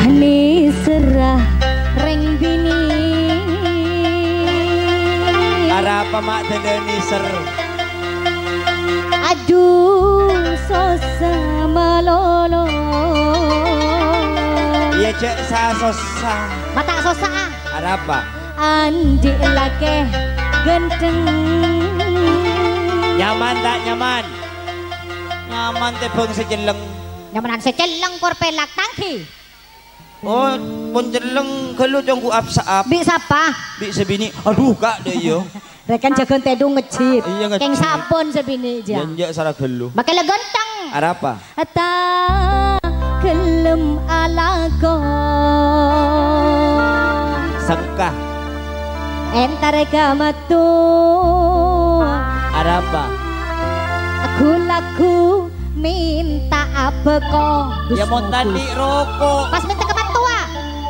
Ni serah reng bini. Ara apa mak tendeni ser. Aduh sosa malolo. Iya cek sa sosa. Mata sosa. Ara apa? Andi lake genteng. Nyaman tak nyaman? Nyaman tebeng sejeleng. Nyamanan seceleng por pelak tangki. Oh, pun jeleng kalau jongku apsa-ap. Bi sapa? Bi sebini. Aduh kak deh yo. Rekan jagon tedung ngejip. Iya ngejip. Keng sabun sebini aja. Janjak sarah gelu. Bakal genteng. Ada apa? Ata kelem alago. Sengkah. Entar gamatu. Ada apa? Aku laku minta abeko. Ya mau tadi rokok. Pas minta ke tua.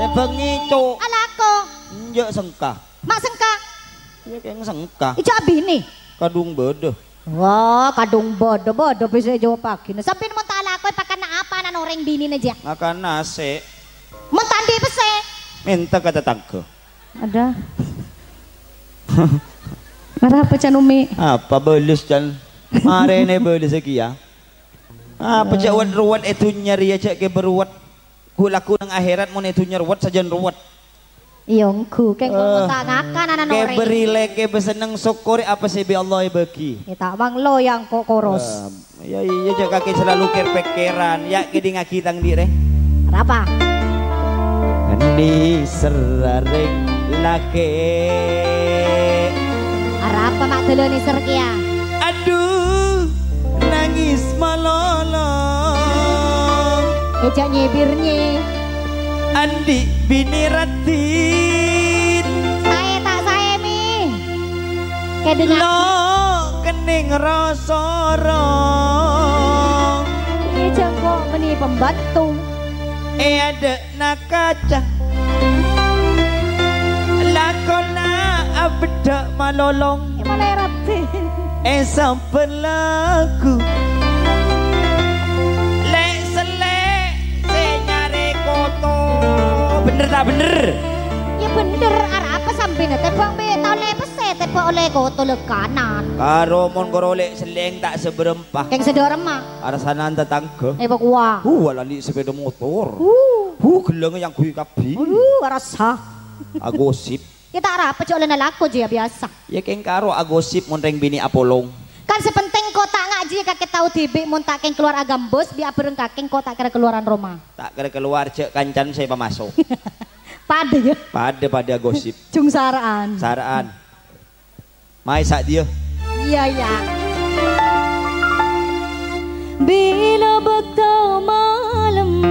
Tebeng ngicu. Alako. Njak sengkah. Mak sengka. Ya kayak sengkah. Ijo abini. Kadung bodoh. Wah, kadung bodoh bisa jawab pagi. Sampai mau tak alako pakai apa nan orang bini aja. Makan nasi. Mau tadi pese. Minta kata tangke. Ada. Marah apa canumi? Apa bolus can? Mare ne bolus lagi ya. Apa cak ruwet itu nyari aja ke beruat. Ku laku nang akhirat mun itu nyerwet saja ruwet. Iyongku, kayak mau tak ngakan anak ke orang. berile ke beseneng syukur apa sih bi Allah bagi. Kita bang lo yang kok koros. Ya iya cak kaki selalu kerpekeran. Ya kedi ngaki tang dire. Apa? Ni serareng lake. Apa mak dulu nih serkia? Aduh, nangis malolong. Ejak nyebirnya. Andi bini ratin. Saya tak saya mi. Kayak dengar. Lo kening rosorong. Ejak kok meni pembantu. Ada nakaca. Lakona abda malolong. Gimana ratin? Sampai laku. Lek selek senyare koto. Bener tak bener? Ya bener, apa sampai nanti bang be tau lepas tepok oleh koto le kanan. Karo mon korolek seleng tak seberempah. Keng sedorem mah. Arasanan tetangga. Bak wah. Lali sepeda motor. Geleng yang gue kabi. Rasa. Agosip. Ya tak apa cok oleh nalako aja biasa. Ya keng karo agosip mon reng bini apolong. Kan sepenting kota ngaji kakek tahu tibi mun tak keng keluar agam bos biar bereng kakek kota kira keluaran Roma. Tak kira keluar cek kancan saya pemasok. Pada ya. Pada gosip. Cung saraan. Saraan. Mai sak dia. Iya ya. Bila bekau malam.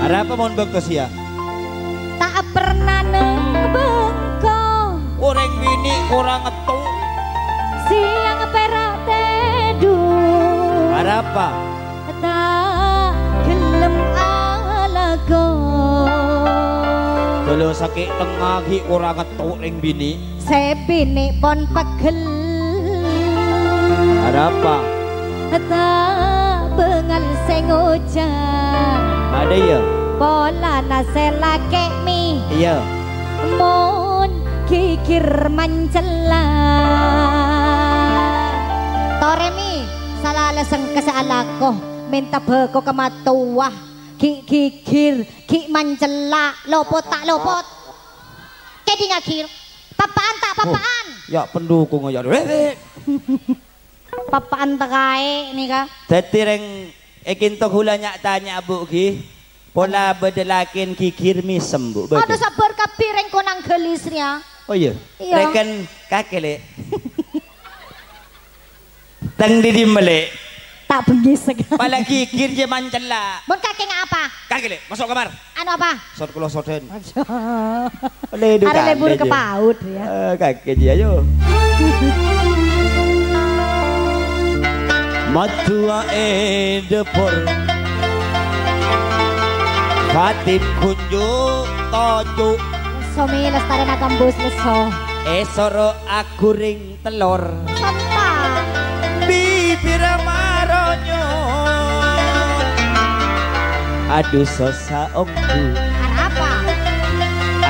Ada apa mon bekas ya? Tak pernah nebengkau. Orang bini orang ngetuk. Siang perak teduh. Ada apa? Tak gelem alago. Kalau sakit tengah hi orang ngetuk ring bini. Sebini pon pegel. Ada apa? Tak bengal sing ujan. Ada ya? Pola nasela kemi. Iya. Mon kikir mencela. Toremi salah leseng kesalako minta beko kematuah ki kikir ki mencela lopot tak lopot kedi ngakir papaan tak papaan Ya pendukung ya. papaan tak kae nih kah Dadi reng ekinto hula nyak tanya bu ki. Pola bedelakin kikir misem bu. ada sabar kapireng konang gelisnya. Oh iya. Iya. Reken kakele. Tang di mele. Tak bengisek. Pala kikir je mancela. Bon kakek apa? Kakele masuk kamar. Anu apa? Sot kulo soten. Ada lebur ke paut ya. Kakek je ayo. Matua depor. Fatib kunjuk tojuk. Somi lestari nakam bus leso. Esoro aku ring telur. Santa. Bibir maronyo. Aduh sosa omku. Apa?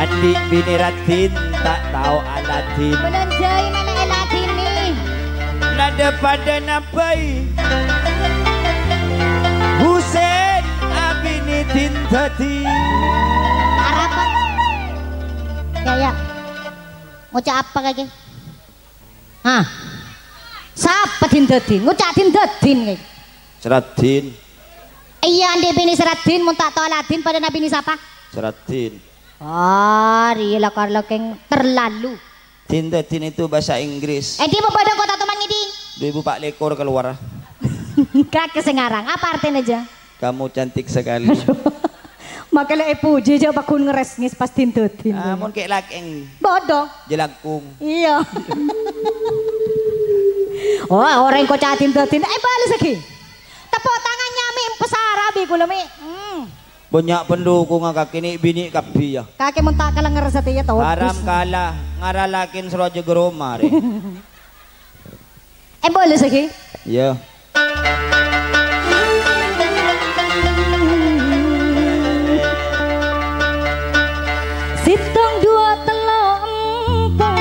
Adik bini Ratin tak tahu Aladin. Menenjai mana Aladin nih? Nada pada napai. Husen abini tintati. Apa? Ya. Ngucap apa kaki? Hah? Siapa tintati? Ngucap tintati nih. Seratin. Iya ande bini Seratin mun tak tahu Aladin pada nabi ni siapa? Seratin. Rilah karlo keng terlalu. Tindatin itu bahasa Inggris. Di mau pada kota teman ngidi. 2004 lekor keluar. Kakek sengarang. Apa artinya aja? Kamu cantik sekali. Makanya puji aja bakun ngeres ngis pas tindatin. Amun kayak lakeng. Bodoh. Jelangkung. Iya. Orang kau catin tindatin. Balas lagi. Tepuk tangannya mi pesarabi kula mi. Banyak pendukung kaki ini bini kapi ya. Kakek mentak kalah ngeresati ya tau. Haram kalah ngaralakin seroja geroma re. Boleh lagi? Ya. Situng dua telok empat.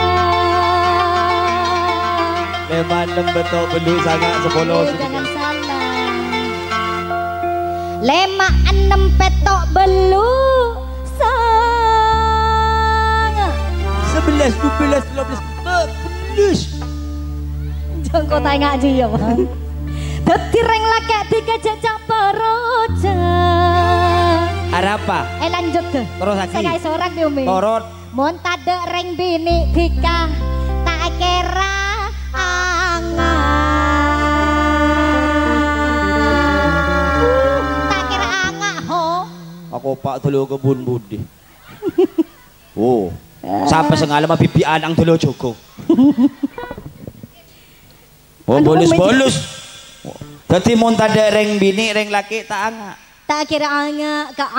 Leman betul belu sangat sepuluh. Jangan salah. Lema 6 petok belu sangat 11, 12, 13, 14. jangan kau tanya aja ya bang. Dati reng laki 3 jejak peroja. Apa? Lanjut tuh. Terus lagi. Saya seorang di umi. Torot. Mon tade reng bini tika tak kira angan. Ako pak tulo kebun budi. Oh, sampai sengalam bibian ang tulo joko. Oh, bolus. Dadi mon tade reng bini reng laki tak anga. Tak kira anga ka.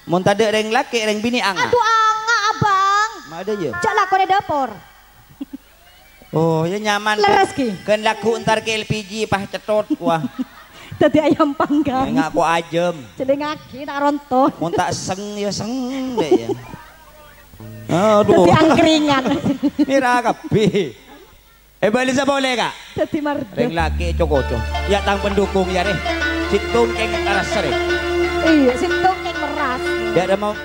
Mon tade reng laki reng bini anga. Aduh anga abang. Ada je. Cak laku di dapur. Oh, ya nyaman. Leres ki. Kan laku entar ke LPG pah cetot wah. Tadi ayam panggang. Enggak aku ajem. Jadi ngaki tak rontok. Mau tak seng ya seng deh ya. Aduh. Tadi angkringan. Mira kapi. Balisa boleh kak? Tadi marda. Reng laki cokoco. Ya tang pendukung ya deh. Situng keng karas re. Iya, situng keng meras. Ya ada mau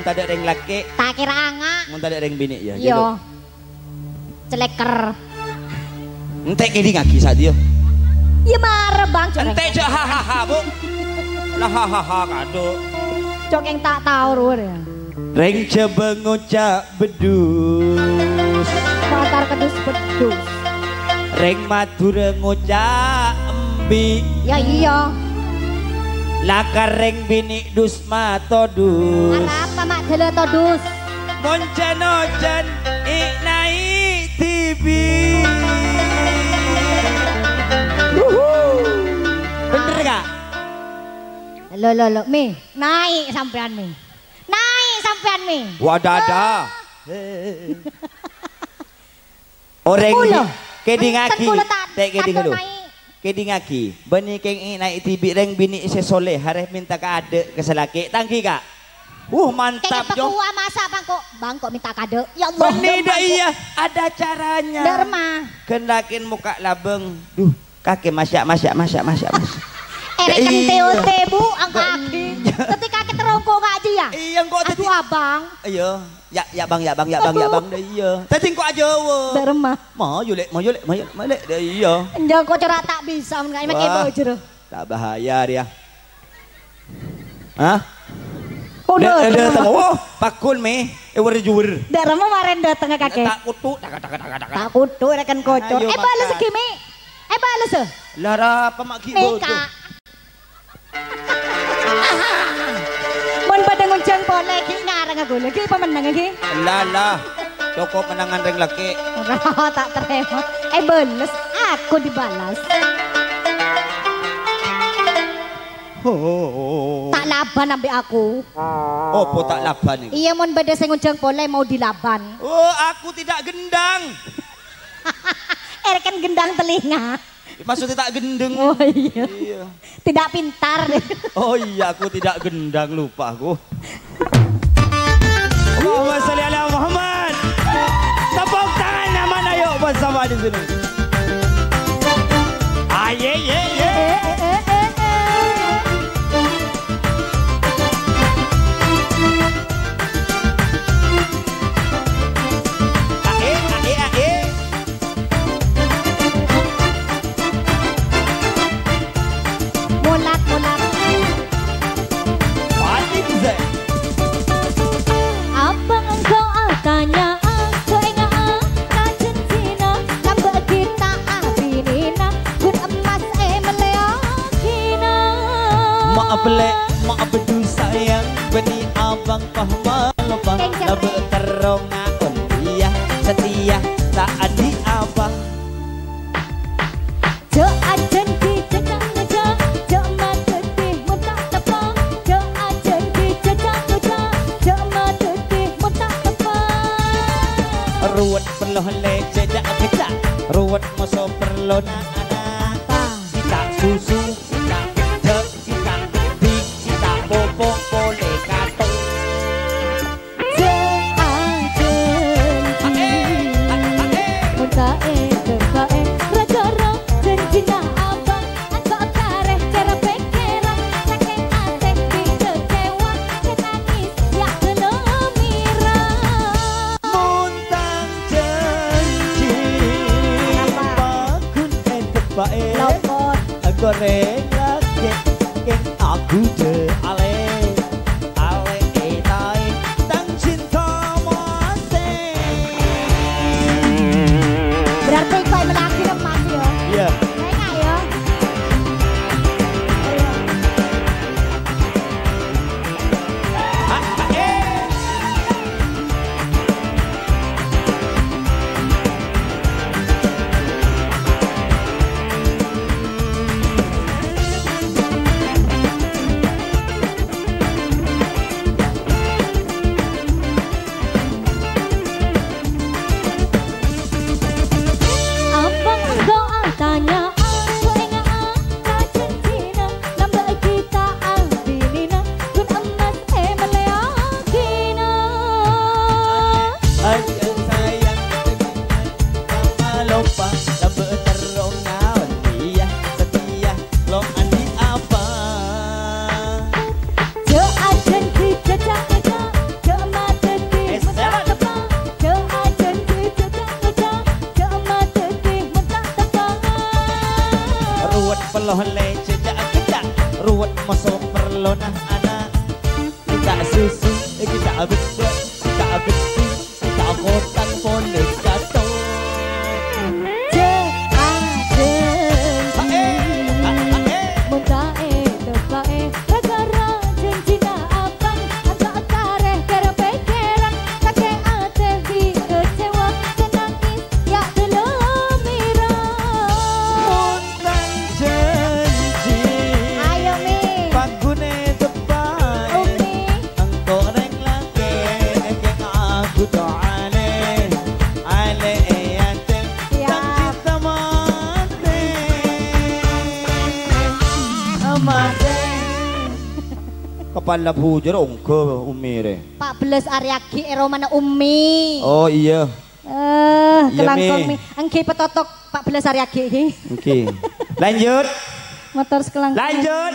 tade reng laki. Tak kira anga. Mon tade reng bini ya. Yo. Celeker. Entek kedi ngaki saat dia. Iya marah bang. Entek je hahaha bu. Lah hahaha kado. Cok yang tak tahu ruar ya. Reng coba ngocak bedus. Patar kedus bedus. Reng matur ngocak embi. Ya iya. Lakar reng bini dus matodus. Apa mak dele todus? Moncan-ocan iknai TV. Bener gak? Lo, Mi. Naik sampean Mi. Naik sampean Mi. Wadada. Orang kedi ngaki. Tek kedi dulu. Kedi ngaki. Bani keng naik TV reng bini sesoleh harus minta kade keselaki. Tangki kak. Mantap jo. Kayaknya masa bangkok minta kado. Ya Allah. Benda iya ada caranya. Derma. Kendakin muka labeng. Kaki masyak. Erekan TOT bu, ang kaki. Ketika kita terongkok aja ya. Iya kok tadi. Aduh abang. Iya, ya bang. Iya. Tadi kok aja wo. Derma. Mau yulek. Iya. Jangan kok cerak tak bisa mengenai makai baju. Tak bahaya dia. Hah? Udah. Oh, pakul me. Warjur. Derma maren datang ke kakek. Tak kutu. Tak kutu rekan kocor. Balas kimi. Balas. Lara pemaki bodoh. Mon pada nguncang boleh ki ngarang aku lagi pemenang lagi. Lala. Cukup menangan reng laki. Tak terima. Balas. Aku dibalas. Tak laban ambil aku. Oh, tak laban ini. Iya mon beda saya nguncang boleh mau dilaban. Oh, aku tidak gendang. Kan gendang telinga. Maksudnya tak gendeng. Oh iya. Iya. Tidak pintar deh. Oh iya, aku tidak gendang, lupa aku. Allahumma sholli ala Muhammad. Tepuk tangan yang mana yuk bersama di sini. Ah ye ye ye. Maaf bedu sayang beni abang pahma lopang labe teronga dia setia tak adi abang jo ajen di jejak jejak jo mati di mutak tepang jo ajen di jejak jejak jo mati di mutak tepang ruwet perlu le jejak jejak ruwet moso perlu anak sita susu sita jejak sita bobo boleh kato jo ajen mutae tekae ragara janjina abang angko kareh cara pikiran saking ate di kecewa kenangis ya gelemira muntang janji bakun tepae lopot goreng lagi keng aku de ale etai tang cinta mati berarti kau melaki lemas ya iya enak ya loh le jejak kita ruwet masuk perlu anak kita susu kita bedok kita besi kita kotak boleh gato kepala bujur ongke umire 14 Aryagi eromana Umi oh iya kelangkong mi engki petotok 14 Aryagi iki oke lanjut motor sekelangkong lanjut